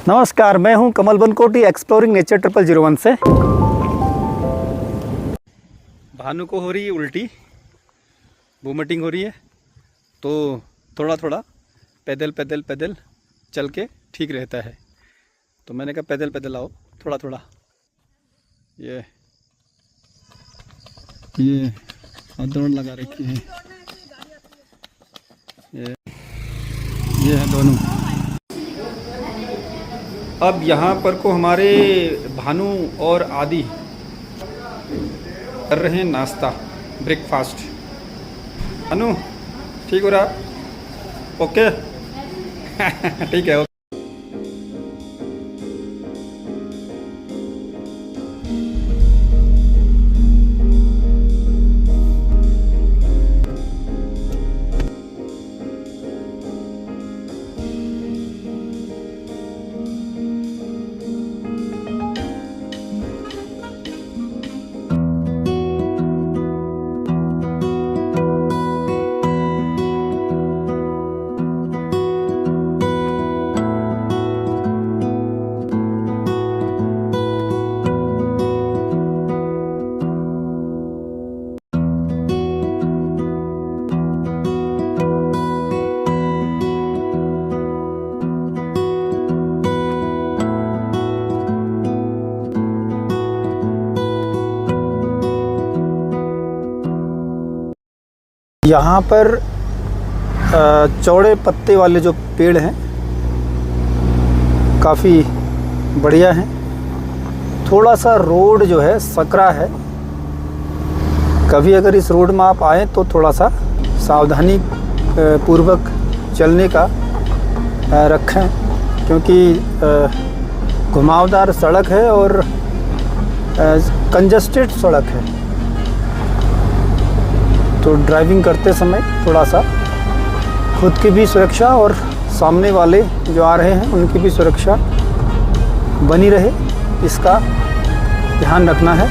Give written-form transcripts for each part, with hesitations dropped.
नमस्कार, मैं हूं कमल बनकोटी एक्सप्लोरिंग नेचर 0001 से। भानु को हो रही है उल्टी, वोमिटिंग हो रही है, तो थोड़ा थोड़ा पैदल पैदल पैदल चल के ठीक रहता है। तो मैंने कहा पैदल पैदल आओ थोड़ा थोड़ा। ये दौड़ लगा रखी है, ये है दोनों। अब यहाँ पर को हमारे भानु और आदि कर रहे हैं नाश्ता, ब्रेकफास्ट। भानु ठीक हो रहा? ओके ठीक है। यहाँ पर चौड़े पत्ते वाले जो पेड़ हैं काफ़ी बढ़िया हैं। थोड़ा सा रोड जो है सकरा है, कभी अगर इस रोड में आप आएँ तो थोड़ा सा सावधानी पूर्वक चलने का रखें, क्योंकि घुमावदार सड़क है और कंजस्टेड सड़क है। तो ड्राइविंग करते समय थोड़ा सा खुद की भी सुरक्षा और सामने वाले जो आ रहे हैं उनकी भी सुरक्षा बनी रहे, इसका ध्यान रखना है।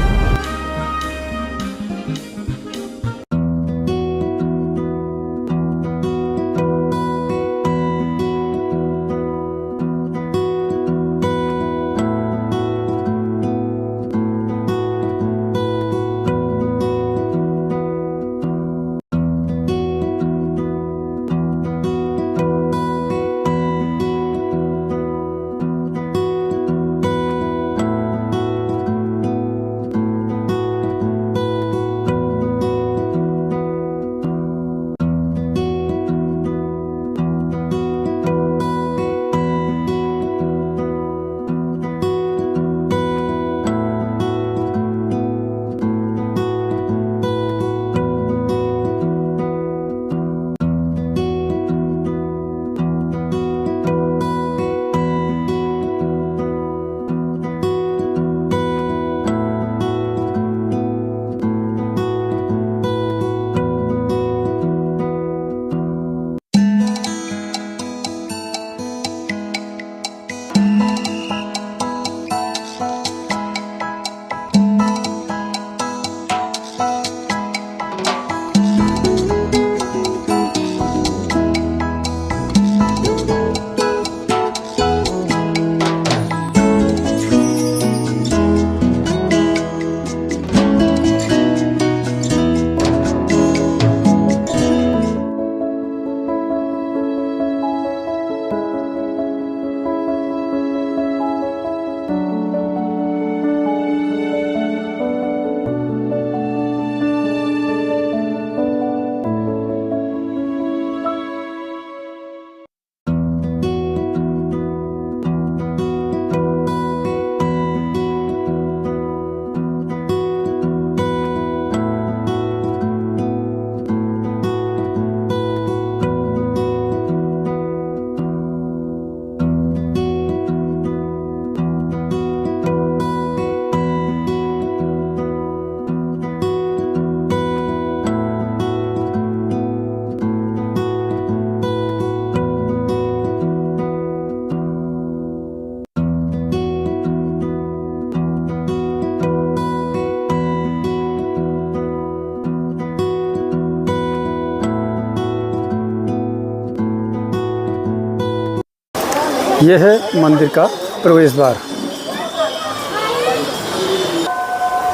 यह है मंदिर का प्रवेश द्वार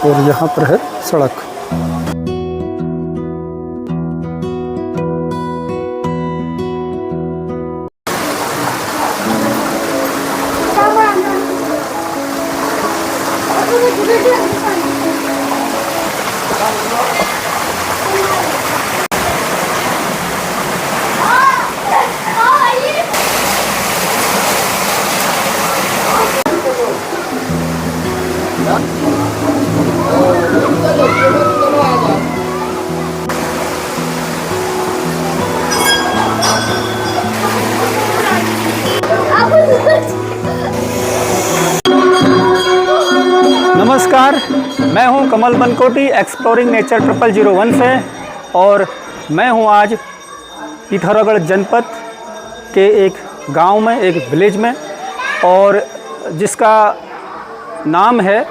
और यहाँ पर है सड़क। नमस्कार, मैं हूं कमल बनकोटी एक्सप्लोरिंग नेचर 0001 से और मैं हूं आज पिथौरागढ़ जनपद के एक गांव में, एक विलेज में, और जिसका नाम है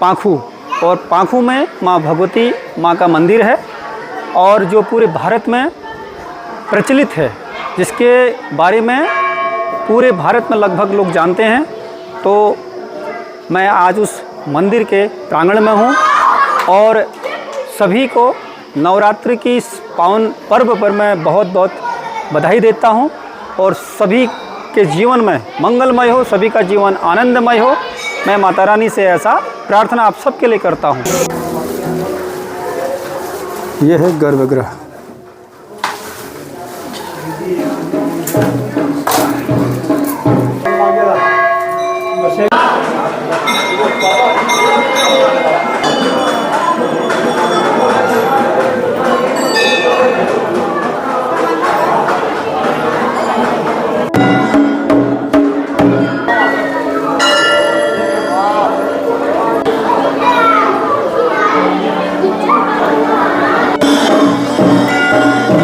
पांखू। और पांखू में माँ भगवती माँ का मंदिर है और जो पूरे भारत में प्रचलित है, जिसके बारे में पूरे भारत में लगभग लोग जानते हैं। तो मैं आज उस मंदिर के प्रांगण में हूँ और सभी को नवरात्रि की इस पावन पर्व पर मैं बहुत बहुत बधाई देता हूँ और सभी के जीवन में मंगलमय हो, सभी का जीवन आनंदमय हो। मैं माता रानी से ऐसा प्रार्थना आप सबके लिए करता हूँ। यह है गर्भगृह।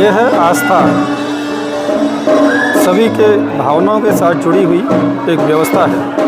यह है आस्था, सभी के भावनाओं के साथ जुड़ी हुई एक व्यवस्था है।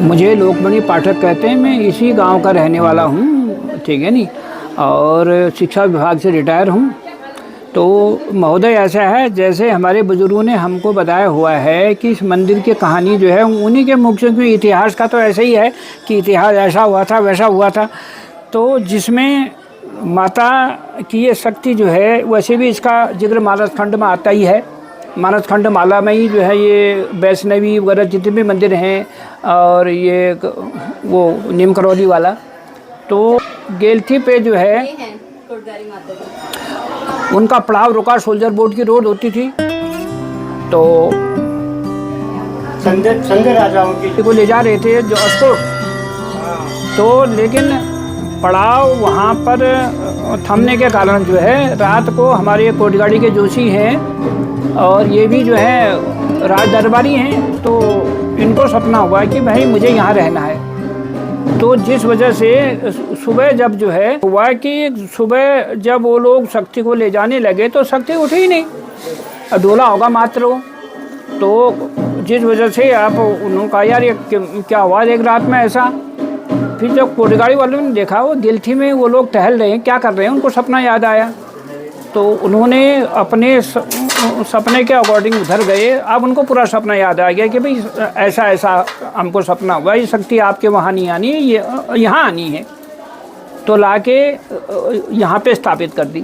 मुझे लोकमणि पाठक कहते हैं। मैं इसी गांव का रहने वाला हूं, ठीक है नी, और शिक्षा विभाग से रिटायर हूं। तो महोदय, ऐसा है जैसे हमारे बुजुर्गों ने हमको बताया हुआ है कि इस मंदिर की कहानी जो है उन्हीं के मुख से, क्योंकि इतिहास का तो ऐसा ही है कि इतिहास ऐसा हुआ था वैसा हुआ था, तो जिसमें माता की ये शक्ति जो है, वैसे भी इसका जिक्र मानस खंड में आता ही है। मानस खंड माला में ही जो है ये वैष्णवी वगैरह जितने भी मंदिर हैं, और ये वो नीम करौली वाला, तो गेलथी पे जो है उनका पड़ाव रुका, सोल्जर बोर्ड की रोड होती थी। तो संजय राजाओं की को ले जा रहे थे जो अस्कोट, तो लेकिन पड़ाव वहाँ पर थमने के कारण जो है रात को हमारे कोटगाड़ी के जोशी हैं और ये भी जो है राज दरबारी हैं, तो इनको सपना हुआ कि भाई मुझे यहाँ रहना है। तो जिस वजह से सुबह जब जो है हुआ कि सुबह जब वो लोग शक्ति को ले जाने लगे तो शक्ति उठी ही नहीं, अधूरा होगा मात्र वो। तो जिस वजह से आप उन्होंने कहा यार ये क्या हुआ एक रात में ऐसा। फिर जब कोटगाड़ी वालों ने देखा वो दिल्थी में वो लोग टहल रहे हैं, क्या कर रहे हैं, उनको सपना याद आया। तो उन्होंने अपने सपने के अकॉर्डिंग उधर गए। अब उनको पूरा सपना याद आ गया कि भाई ऐसा ऐसा हमको सपना हुआ, ये शक्ति आपके वहाँ नहीं आनी है, ये यहाँ आनी है। तो लाके यहाँ पे स्थापित कर दी।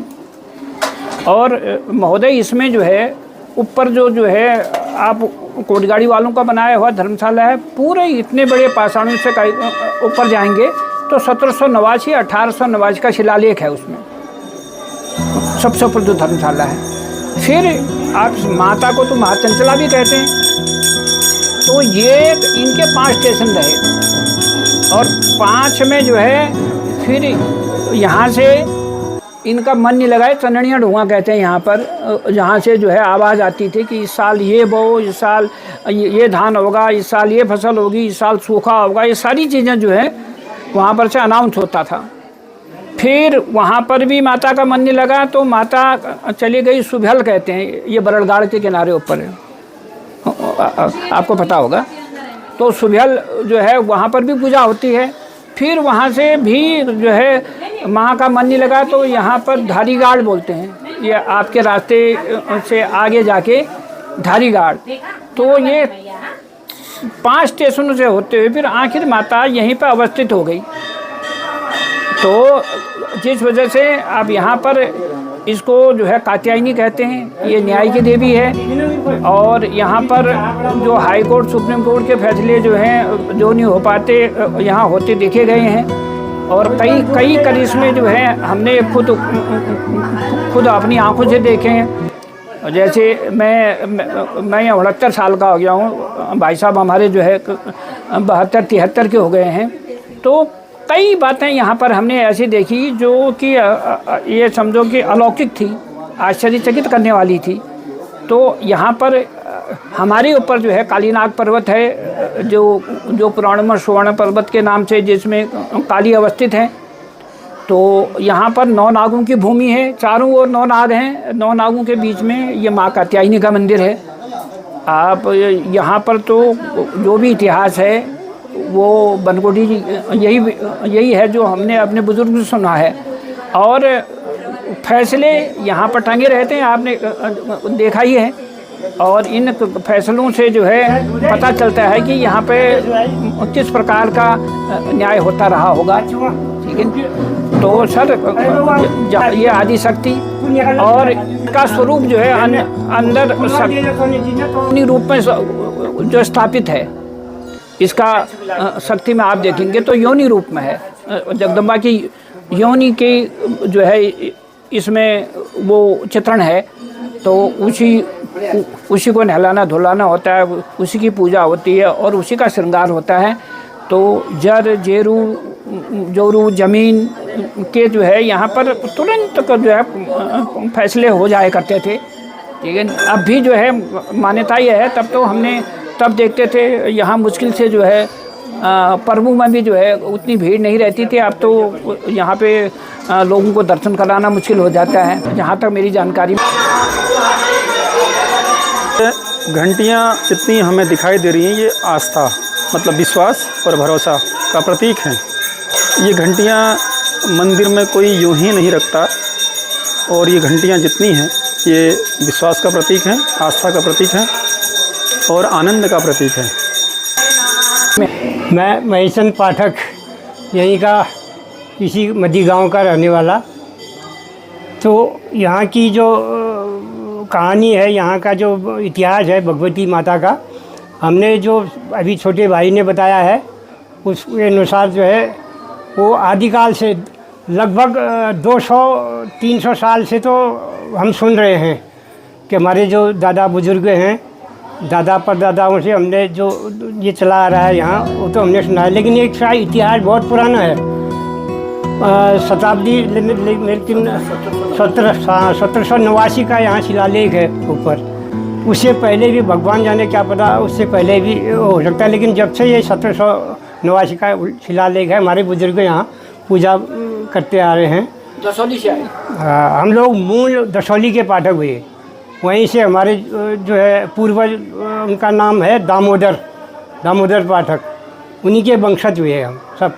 और महोदय इसमें जो है ऊपर जो है आप कोटगाड़ी वालों का बनाया हुआ धर्मशाला है, पूरे इतने बड़े पाषाणों से ऊपर जाएंगे तो 1789 1889 का शिलालेख है उसमें, सबसे ऊपर जो धर्मशाला है। फिर आप माता को तो महाचंचला भी कहते हैं, तो ये इनके 5 स्टेशन रहे और 5 में जो है फिर यहाँ से इनका मन नहीं लगा। चनड़ियाँ ढुआ कहते हैं यहाँ पर, जहाँ से जो है आवाज़ आती थी कि इस साल ये बो, इस साल ये धान होगा, इस साल ये फसल होगी, इस साल सूखा होगा, ये सारी चीज़ें जो है वहाँ पर से अनाउंस होता था। फिर वहाँ पर भी माता का मन नहीं लगा तो माता चली गई सुभल कहते हैं, ये बरड़गाड़ के किनारे ऊपर है, आपको पता होगा। तो सुभल जो है वहाँ पर भी पूजा होती है। फिर वहाँ से भी जो है माँ का मन नहीं लगा तो यहाँ पर धारीगाड़ बोलते हैं, ये आपके रास्ते से आगे जाके धारीगाड़। तो ये 5 स्टेशनों से होते हुए फिर आखिर माता यहीं पर अवस्थित हो गई। तो जिस वजह से अब यहाँ पर इसको जो है कात्यायनी कहते हैं, ये न्याय की देवी है। और यहाँ पर जो हाई कोर्ट सुप्रीम कोर्ट के फैसले जो हैं जो नहीं हो पाते यहाँ होते देखे गए हैं। और कई करिश्मे जो है हमने खुद अपनी आंखों से देखे हैं। जैसे मैं 69 साल का हो गया हूँ, भाई साहब हमारे जो है 72-73 के हो गए हैं। तो कई बातें यहाँ पर हमने ऐसी देखी जो कि ये समझो कि अलौकिक थी, आश्चर्यचकित करने वाली थी। तो यहाँ पर हमारे ऊपर जो है कालीनाग पर्वत है, जो पुराण में स्वर्ण पर्वत के नाम से, जिसमें काली अवस्थित है। तो यहाँ पर 9 नागों की भूमि है, चारों ओर 9 नाग हैं, 9 नागों के बीच में ये माँ कात्यायनी का मंदिर है। आप यहाँ पर तो जो भी इतिहास है वो बनकोटी यही है जो हमने अपने बुजुर्ग से सुना है। और फैसले यहाँ पर टंगे रहते हैं, आपने देखा ही है। और इन फैसलों से जो है पता चलता है कि यहाँ पे किस प्रकार का न्याय होता रहा होगा। ठीक है। तो सर ये आदि शक्ति और का स्वरूप जो है अंदर शक्ति रूप में जो स्थापित है, इसका शक्ति में आप देखेंगे तो योनि रूप में है। जगदम्बा की योनि की जो है इसमें वो चित्रण है। तो उसी को नहलाना धुलाना होता है, उसी की पूजा होती है और उसी का श्रृंगार होता है। तो जर जेरू जोरू जमीन के जो है यहाँ पर तुरंत जो है फैसले हो जाया करते थे। ठीक है। अब भी जो है मान्यता ये है, तब देखते थे यहाँ मुश्किल से जो है पर्वों में भी जो है उतनी भीड़ नहीं रहती थी। अब तो यहाँ पे लोगों को दर्शन कराना मुश्किल हो जाता है, जहाँ तक मेरी जानकारी। घंटियाँ जितनी हमें दिखाई दे रही हैं ये आस्था मतलब विश्वास और भरोसा का प्रतीक हैं। ये घंटियाँ मंदिर में कोई यूँ ही नहीं रखता और ये घंटियाँ जितनी हैं ये विश्वास का प्रतीक हैं, आस्था का प्रतीक हैं और आनंद का प्रतीक है। मैं महेशन पाठक यहीं का इसी मध्य गांव का रहने वाला। तो यहाँ की जो कहानी है, यहाँ का जो इतिहास है भगवती माता का, हमने जो अभी छोटे भाई ने बताया है उसके अनुसार जो है वो आदिकाल से लगभग 200-300 साल से तो हम सुन रहे हैं कि हमारे जो दादा बुजुर्ग हैं, दादा परदादाओं से हमने जो ये चला आ रहा है यहाँ, वो तो हमने सुना है। लेकिन एक शायद इतिहास बहुत पुराना है, शताब्दी लेकिन 1789 का यहाँ शिलालेख है ऊपर। उससे पहले भी भगवान जाने क्या पता, उससे पहले भी हो सकता है। लेकिन जब से ये 1789 का शिलालेख है, हमारे बुजुर्ग यहाँ पूजा करते आ रहे हैं। दसौली से आए। हम लोग मूल दसौली के पाठक हुए, वहीं से हमारे जो है पूर्वज, उनका नाम है दामोदर पाठक, उन्हीं के वंशज हुए हम सब,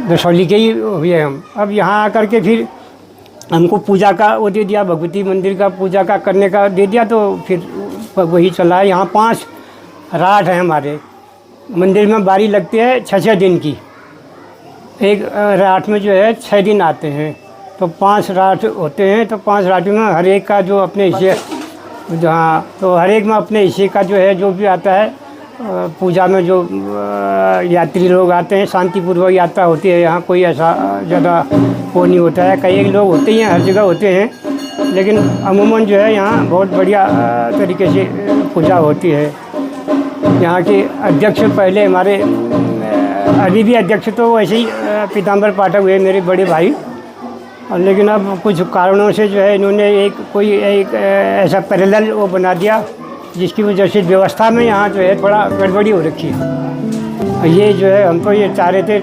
दसौली के ही हुए हम। अब यहाँ आकर के फिर हमको पूजा का वो दे दिया, भगवती मंदिर का पूजा का करने का दे दिया, तो फिर वही चला है। यहाँ 5 रात हैं हमारे मंदिर में, बारी लगती है 6 दिन की। एक रात में जो है 6 दिन आते हैं, तो 5 रात होते हैं। तो 5 रातों में हर एक का जो अपने हिस्से, जहाँ तो हर एक में अपने हिस्से का जो है जो भी आता है पूजा में, जो यात्री लोग आते हैं, शांतिपूर्वक यात्रा होती है यहाँ। कोई ऐसा ज़्यादा वो नहीं होता है, कई लोग होते ही हैं, हर जगह होते हैं, लेकिन अमूमन जो है यहाँ बहुत बढ़िया तरीके से पूजा होती है। यहाँ के अध्यक्ष पहले हमारे अभी भी अध्यक्ष तो वैसे ही पीताम्बर पाठक हुए मेरे बड़े भाई, और लेकिन अब कुछ कारणों से जो है इन्होंने एक ऐसा पैरेलल वो बना दिया, जिसकी वजह से व्यवस्था में यहाँ जो है थोड़ा गड़बड़ी हो रखी है। ये जो है हम तो ये चाह रहे थे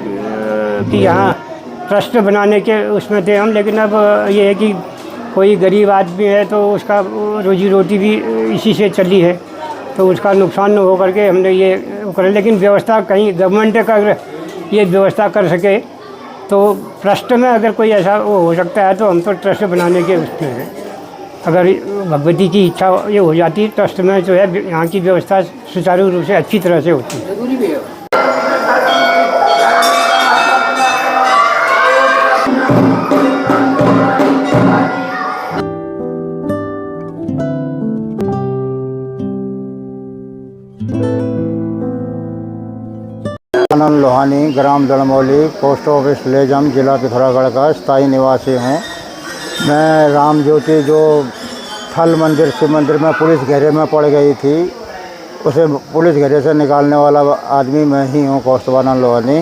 कि यहाँ ट्रस्ट बनाने के उसमें थे हम, लेकिन अब ये है कि कोई गरीब आदमी है तो उसका रोजी रोटी भी इसी से चली है, तो उसका नुकसान न हो करके हमने ये करें। लेकिन व्यवस्था कहीं गवर्नमेंट का अगर ये व्यवस्था कर सके तो ट्रस्ट में अगर कोई ऐसा वो हो सकता है तो हम तो ट्रस्ट बनाने के उसमें हैं। अगर भगवती की इच्छा ये हो जाती ट्रस्ट में जो है यहाँ की व्यवस्था सुचारू रूप से अच्छी तरह से होती है। आनंद लोहानी, ग्राम दड़मौली, पोस्ट ऑफिस लेजम, जिला पिथौरागढ़ का स्थायी निवासी हूँ। मैं राम ज्योति जो थल मंदिर शिव मंदिर में पुलिस घेरे में पड़ गई थी, उसे पुलिस घेरे से निकालने वाला आदमी मैं ही हूँ, कौस्तुभानंद लोहानी।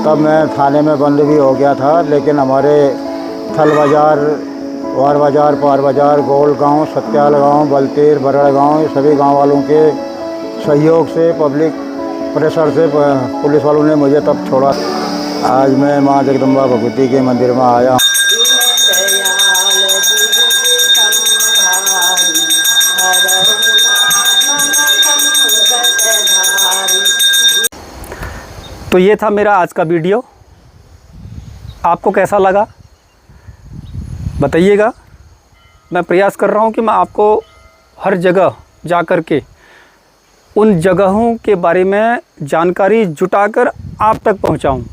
तब मैं थाने में बंद भी हो गया था, लेकिन हमारे थल बाज़ार, वार बाज़ार, पार बाज़ार, गोल गाँव, सत्याल गाँव, बलतीर, बरड़ गाँव, ये सभी गाँव वालों के सहयोग से, पब्लिक प्रेशर से पुलिस वालों ने मुझे तब छोड़ा। आज मैं माँ जगदम्बा भगवती के मंदिर में आया। तो ये था मेरा आज का वीडियो। आपको कैसा लगा बताइएगा। मैं प्रयास कर रहा हूँ कि मैं आपको हर जगह जा कर के उन जगहों के बारे में जानकारी जुटाकर आप तक पहुँचाऊँ,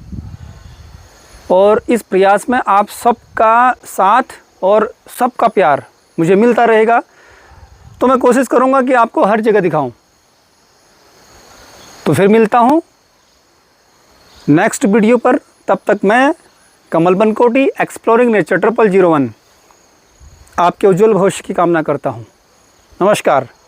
और इस प्रयास में आप सबका साथ और सबका प्यार मुझे मिलता रहेगा। तो मैं कोशिश करूँगा कि आपको हर जगह दिखाऊँ। तो फिर मिलता हूँ नेक्स्ट वीडियो पर। तब तक मैं कमल बनकोटी, एक्सप्लोरिंग नेचर 0001, आपके उज्जवल भविष्य की कामना करता हूँ। नमस्कार।